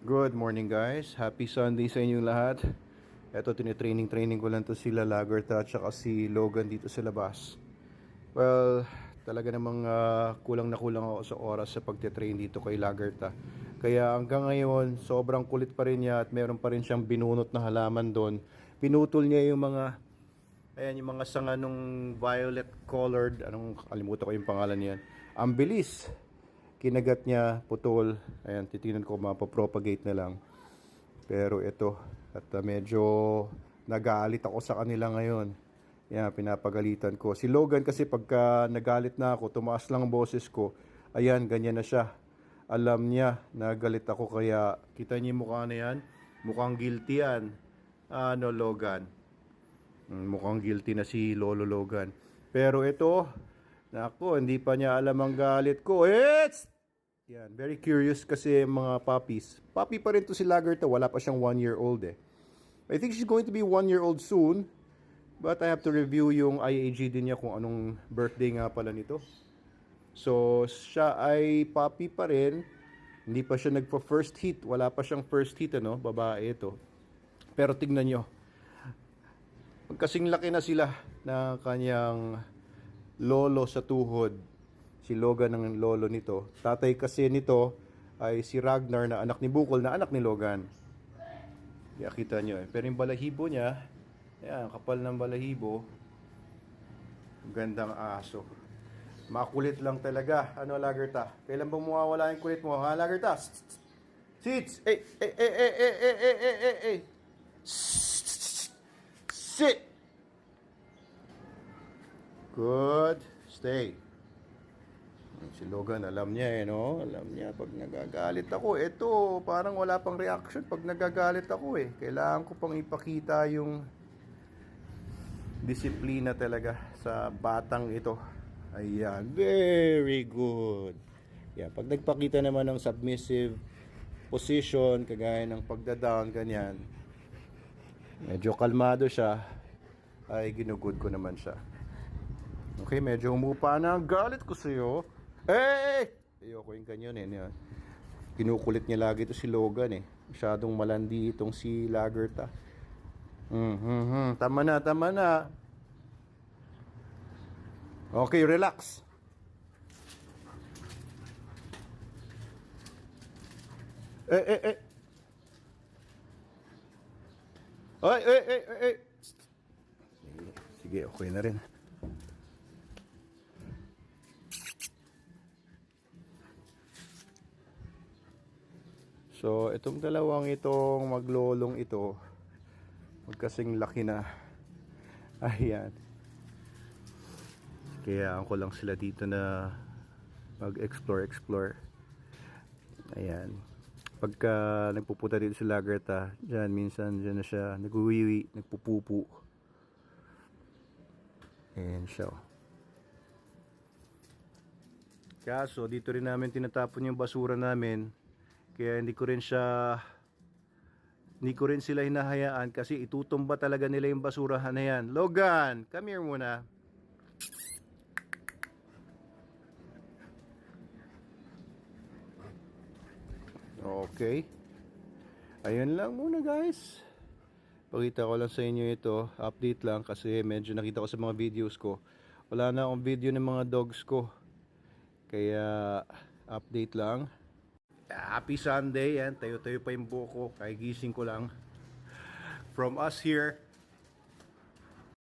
Good morning guys. Happy Sunday sa inyong lahat. Ito tinitraining ko lang to sila Lagerta at saka si Logan dito sa labas. Well, talaga namang kulang na kulang ako sa oras sa pagtitrain dito kay Lagerta. Kaya hanggang ngayon, sobrang kulit pa rin niya at meron pa rin siyang binunot na halaman doon. Pinutol niya yung mga yung mga sanga nung violet colored, kalimutan ko yung pangalan niyan. Ang bilis. Kinagat niya, putol. Ayan, titingnan ko mapapropagate na lang. Pero ito, at medyo nagalit ako sa kanila ngayon. Yan, pinapagalitan ko. Si Logan kasi pagka nagalit na ako, tumaas lang ang boses ko. Ayan, ganyan na siya. Alam niya na galit ako, kaya kita niyo yung mukha na yan. Mukhang guilty yan. Ano, Logan? Mukhang guilty na si Lolo Logan. Pero ito, naku, hindi pa niya alam ang galit ko. Yan, very curious kasi mga puppies. Puppy pa rin to si Lagerta, wala pa siyang 1-year-old eh. I think she's going to be 1-year-old soon. But I have to review yung IAG din niya kung anong birthday nga pala nito. So, siya ay puppy pa rin. Hindi pa siya nagpa-first heat. Wala pa siyang first heat, ano? Babae ito. Pero tignan nyo. Magkasing laki na sila na kanyang lolo sa tuhod. Si Logan ang lolo nito. Tatay kasi nito ay si Ragnar na anak ni Bukol na anak ni Logan. Kaya kita nyo eh. Pero yung balahibo niya, ayan, kapal ng balahibo. Gandang aso. Makulit lang talaga. Ano, Lagerta? Kailan ba mawawala yung kulit mo, ha, Lagerta? Sits! Sit! Good. Stay. Si Logan, alam niya eh, no? Alam niya, pag nagagalit ako, eto, parang wala pang reaction pag nagagalit ako eh. Kailangan ko pang ipakita yung disiplina talaga sa batang ito. Ayan, very good. Yeah, pag nagpakita naman ng submissive position, kagaya ng pagda-down, ganyan, medyo kalmado siya, ay ginugod ko naman siya. Okay, medyo umupa na ang galit ko sa'yo. Ayoko yung ganyan eh. Kinukulit niya lagi ito si Logan eh. Masyadong malandi itong si Lagerta. Tama na, tama na. Okay, relax. Eh. Ay. Sige, okay na rin. So, itong dalawang itong maglolong ito, magkasing laki na. Ayan. Kaya ako lang sila dito na mag-explore. Ayan. Pagka nagpupunta dito si Lagerta, dyan, minsan dyan na siya, nag-uwiwi, nagpupupu. Ayan siya. Kaso, dito rin namin tinatapon yung basura namin. Kaya hindi ko rin sila hinahayaan kasi itutumba talaga nila yung basurahan na yan. Logan, come here muna. Okay. Ayun lang muna guys. Pakita ko lang sa inyo ito. Update lang kasi medyo nakita ko sa mga videos ko. Wala na akong video ng mga dogs ko. Kaya update lang. Happy Sunday, yan. Tayo-tayo pa yung buko. Kagigising ko lang. From us here